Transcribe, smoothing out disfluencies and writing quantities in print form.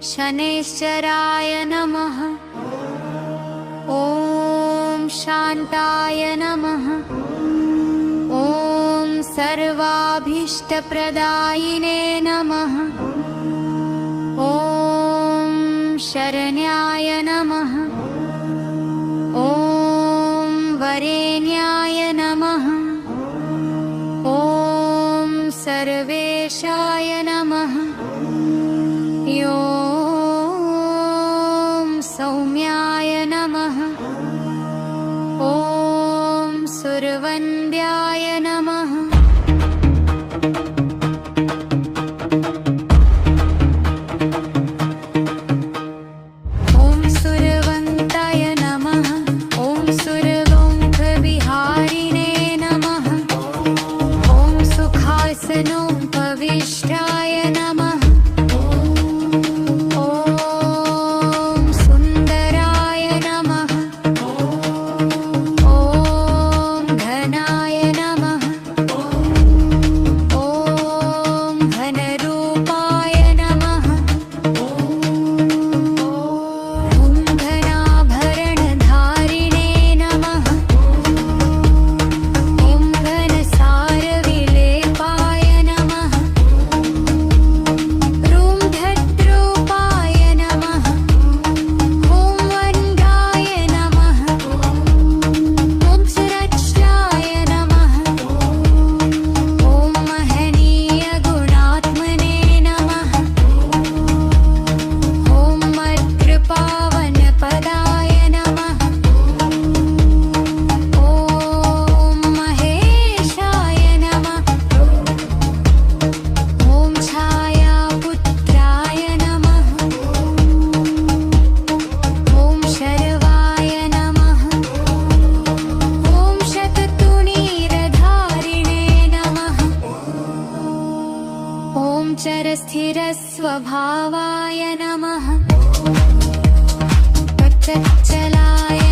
शनैश्चराय नमः। ॐ शान्ताय नमः। ॐ सर्वाभीष्टप्रदायिने नमः। ॐ शरण्याय नमः। ॐ वरेण्याय नमः। ॐ सर्वेशाय नमः। ॐ सौम्याय नमः। ॐ सुरवन्द्याय नमः। ॐ सुरवन्ताय नमः। ॐ सुरवंशविहारिणे नमः। ॐ सुखासनोपविष्टाय नमः। चरस्थिरस्वभावाय नमः। चलाय